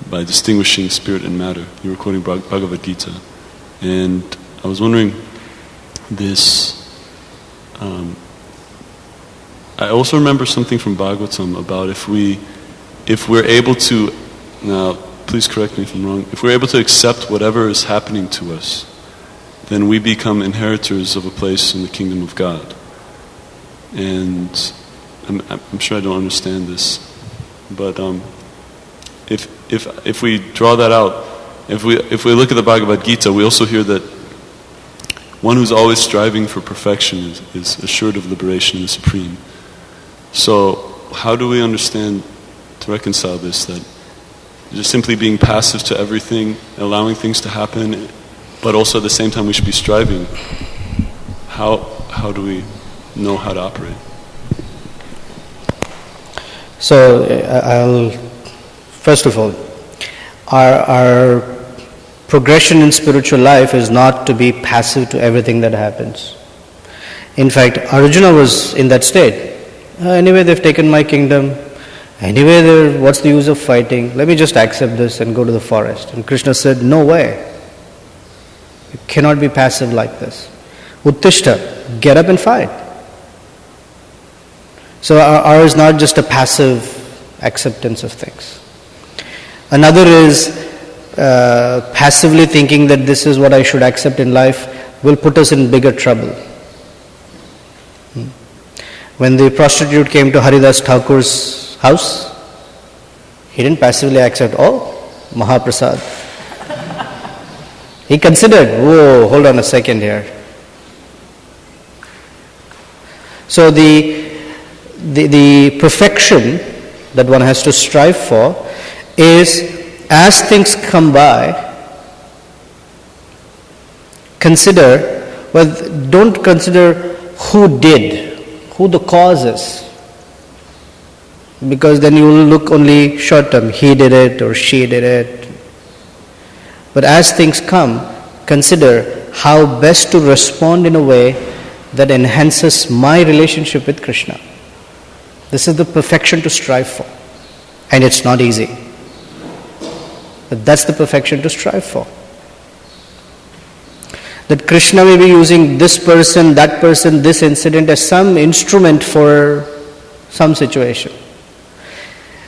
by distinguishing spirit and matter. You were quoting Bhagavad Gita. And I was wondering this... I also remember something from Bhagavatam about if we're able to... Now, please correct me if I'm wrong. If we're able to accept whatever is happening to us, then we become inheritors of a place in the kingdom of God. And I'm sure I don't understand this, but if we draw that out, if we look at the Bhagavad Gita, we also hear that one who's always striving for perfection is assured of liberation in the Supreme. So how do we understand to reconcile this, that just simply being passive to everything, allowing things to happen, but also at the same time we should be striving? How do we know how to operate? So first of all, our progression in spiritual life is not to be passive to everything that happens. In fact, Arjuna was in that state. Anyway, they've taken my kingdom. Anyway, what's the use of fighting? Let me just accept this and go to the forest. And Krishna said, no way. You cannot be passive like this. Uttishta, get up and fight. So ours is not just a passive acceptance of things. Another is passively thinking that this is what I should accept in life will put us in bigger trouble. When the prostitute came to Haridas Thakur's house, he didn't passively accept, oh, Mahaprasad. He considered, whoa, hold on a second here. So the perfection that one has to strive for is, as things come by, consider, well, don't consider who did, who the cause is. Because then you will look only short term, he did it or she did it. But as things come, consider how best to respond in a way that enhances my relationship with Krishna. This is the perfection to strive for. And it's not easy. But that's the perfection to strive for. That Krishna may be using this person, that person, this incident as some instrument for some situation.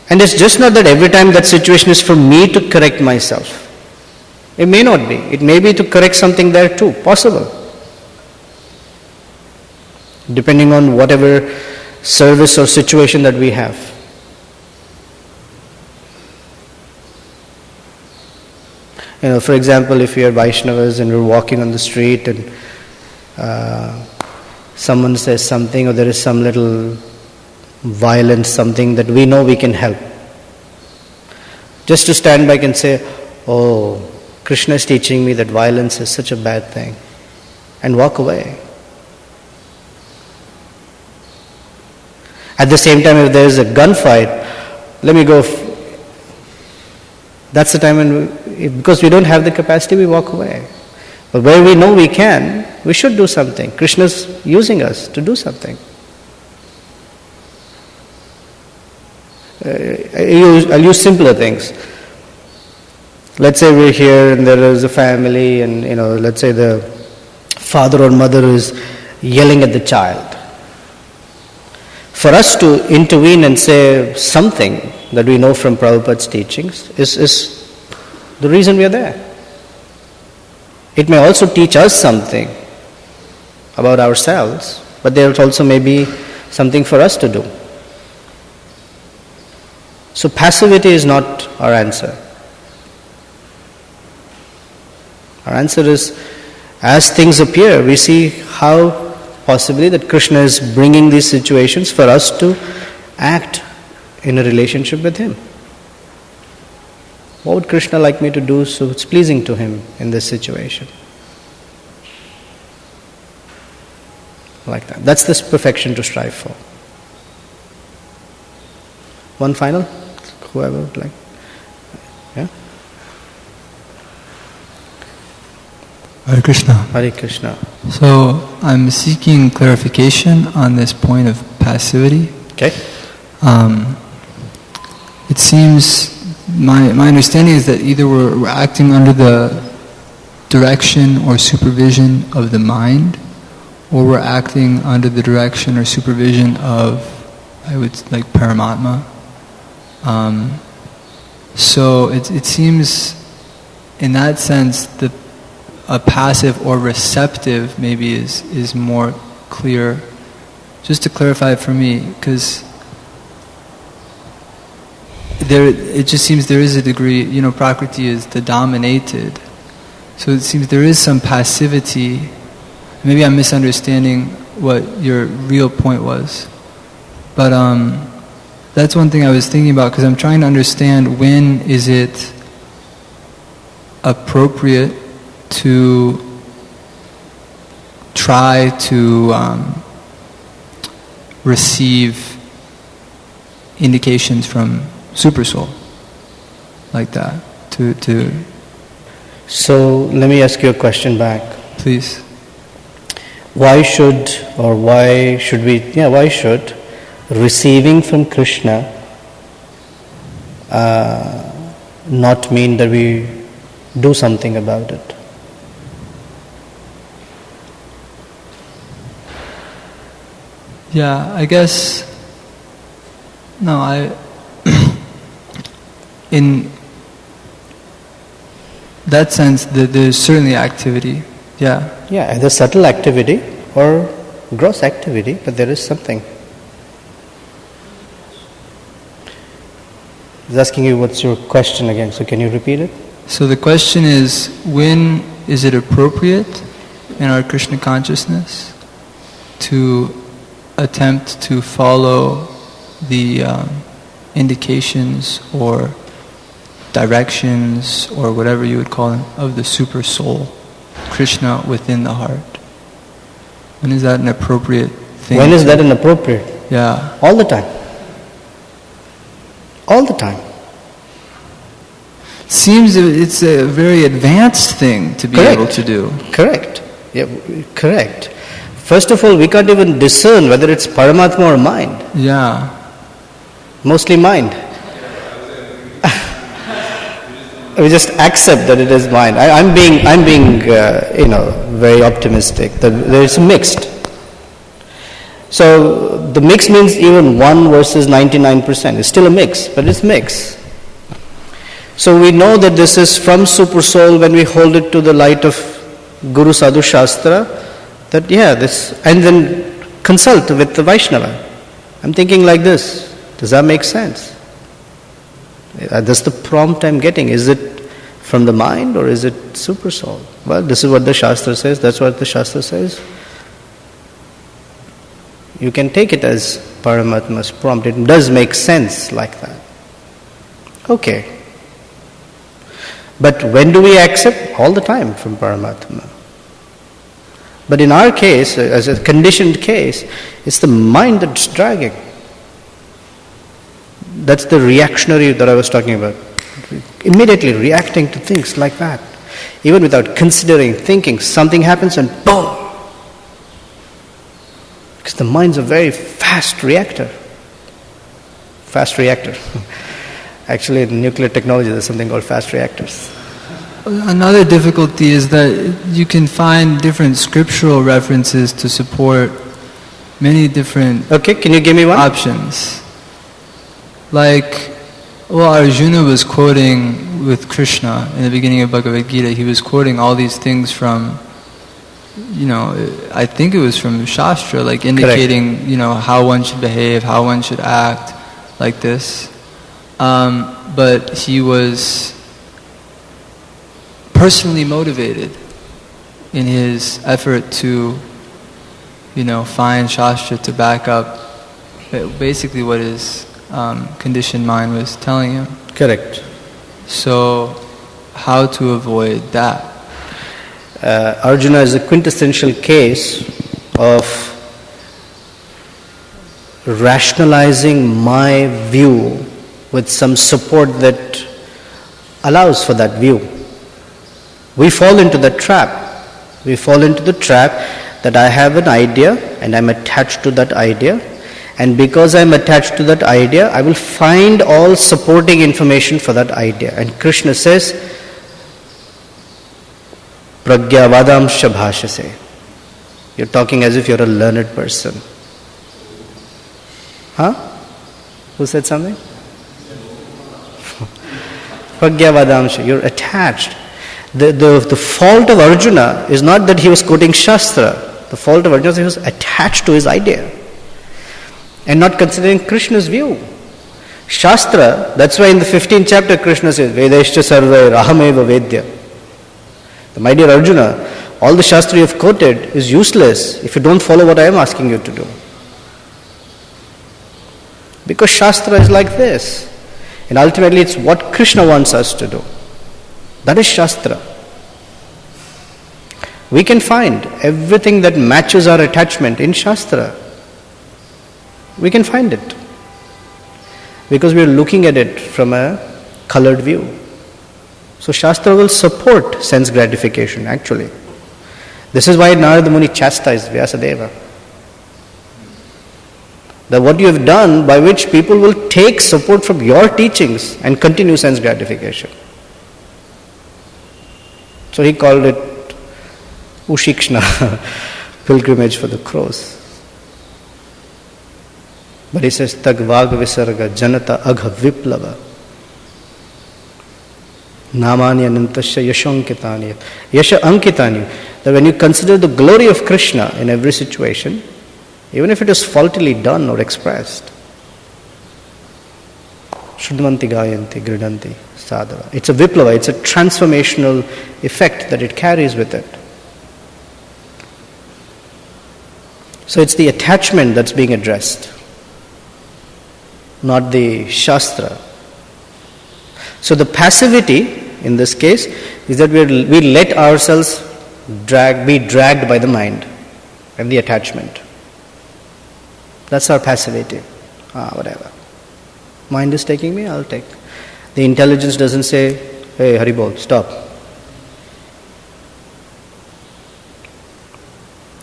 And it's just not that every time that situation is for me to correct myself. It may not be. It may be to correct something there too. Possible. Depending on whatever service or situation that we have. For example, if we are Vaishnavas and we're walking on the street and someone says something, or there is some little violence, something that we know we can help. Just to stand back and say, oh, Krishna is teaching me that violence is such a bad thing, and walk away. At the same time, if there is a gunfight, let me go. That's the time when, because we don't have the capacity, we walk away. But where we know we can, we should do something. Krishna is using us to do something. I'll use simpler things. Let's say we're here and there is a family, and let's say the father or mother is yelling at the child. For us to intervene and say something that we know from Prabhupada's teachings is the reason we are there. It may also teach us something about ourselves, but there also may be something for us to do. So passivity is not our answer. Our answer is, as things appear, we see how possibly that Krishna is bringing these situations for us to act in a relationship with Him. What would Krishna like me to do so it's pleasing to Him in this situation? Like that. That's this perfection to strive for. One final? Whoever would like. Yeah? Hare Krishna. Hare Krishna. So I'm seeking clarification on this point of passivity. Okay. It seems my understanding is that either we're acting under the direction or supervision of the mind, or we're acting under the direction or supervision of, I would like, Paramatma. So it seems, in that sense, a passive or receptive maybe is more clear. Just to clarify for me, because it just seems there is a degree, Prakriti is the dominated. So it seems there is some passivity. Maybe I'm misunderstanding what your real point was. But that's one thing I was thinking about, because I'm trying to understand, when is it appropriate to try to receive indications from Supersoul like that. So let me ask you a question back. Please. Why should receiving from Krishna not mean that we do something about it? Yeah, I guess, in that sense, there's certainly activity, yeah. Yeah, either subtle activity or gross activity, but there is something. I was asking you what's your question again, so can you repeat it? So the question is, when is it appropriate in our Krishna consciousness to attempt to follow the indications or directions or whatever you would call them of the super soul, Krishna within the heart? When is that an appropriate thing? When is that inappropriate? Yeah. All the time. All the time. Seems it's a very advanced thing to be able to do. Correct. Yeah, correct. First of all, we can't even discern whether it's Paramatma or mind. Yeah. Mostly mind. We just accept that it is mind. I'm being very optimistic that there is mixed. So the mix means even 1 versus 99%. It's still a mix, but it's mix. So we know that this is from Super Soul when we hold it to the light of Guru Sadhu Shastra, that this, and then consult with the Vaishnava. I'm thinking like this. Does that make sense? That's the prompt I'm getting. Is it from the mind or is it Super Soul? Well, this is what the Shastra says. That's what the Shastra says. You can take it as Paramatma's prompt. It does make sense like that. Okay. But when do we accept? All the time from Paramatma. But in our case, as a conditioned case, it's the mind that's dragging. That's the reactionary that I was talking about. Immediately reacting to things like that. Even without considering, thinking, something happens and boom! Because the mind's a very fast reactor. Fast reactor. Actually, in nuclear technology, there's something called fast reactors. Another difficulty is that you can find different scriptural references to support many different can you give me one? Options. Like, Arjuna was quoting with Krishna in the beginning of Bhagavad Gita, he was quoting all these things from, I think it was from Shastra, like indicating, how one should behave, how one should act, like this. But he was personally motivated in his effort to, find Shastra to back up basically what his conditioned mind was telling him. Correct. So, how to avoid that? Arjuna is a quintessential case of rationalizing my view with some support that allows for that view. We fall into the trap. We fall into the trap that I have an idea and I'm attached to that idea, and because I'm attached to that idea, I will find all supporting information for that idea. And Krishna says, Pragyavadamsha bhashase. You're talking as if you're a learned person. Huh? Who said something? Pragyavadamsha, you're attached. The fault of Arjuna is not that he was quoting Shastra. The fault of Arjuna is he was attached to his idea and not considering Krishna's view. Shastra, that's why in the 15th chapter Krishna says, Vedeshcha sarve rahameva vedya. My dear Arjuna, all the Shastra you have quoted is useless if you don't follow what I am asking you to do. Because Shastra is like this. And ultimately it's what Krishna wants us to do. That is Shastra. We can find everything that matches our attachment in Shastra. We can find it. Because we are looking at it from a colored view. So Shastra will support sense gratification actually. This is why Narada Muni chastised Vyasadeva. That what you have done by which people will take support from your teachings and continue sense gratification. So he called it Ushikshna, pilgrimage for the crows. But he says, Tagvag Visarga Janata Agha Viplava Namani Anantasya Yashankitani. Yasha Ankitani. That when you consider the glory of Krishna in every situation, even if it is faultily done or expressed, Shrudvanti gayanti gridanti sadhava. It's a viplava, it's a transformational effect that it carries with it. So it's the attachment that's being addressed, not the Shastra. So the passivity in this case is that we let ourselves be dragged by the mind and the attachment. That's our passivity. Whatever. Mind is taking me, I'll take. The intelligence doesn't say, hey, Haribol, stop.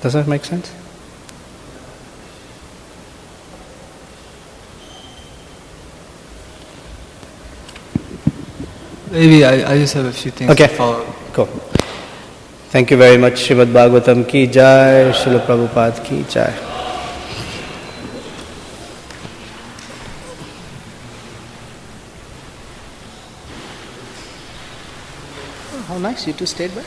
Does that make sense? Maybe I just have a few things to follow up. Cool. Thank you very much. Srimad Bhagavatam ki jai, Srila Prabhupada ki jai. Oh, how nice, you two stayed back.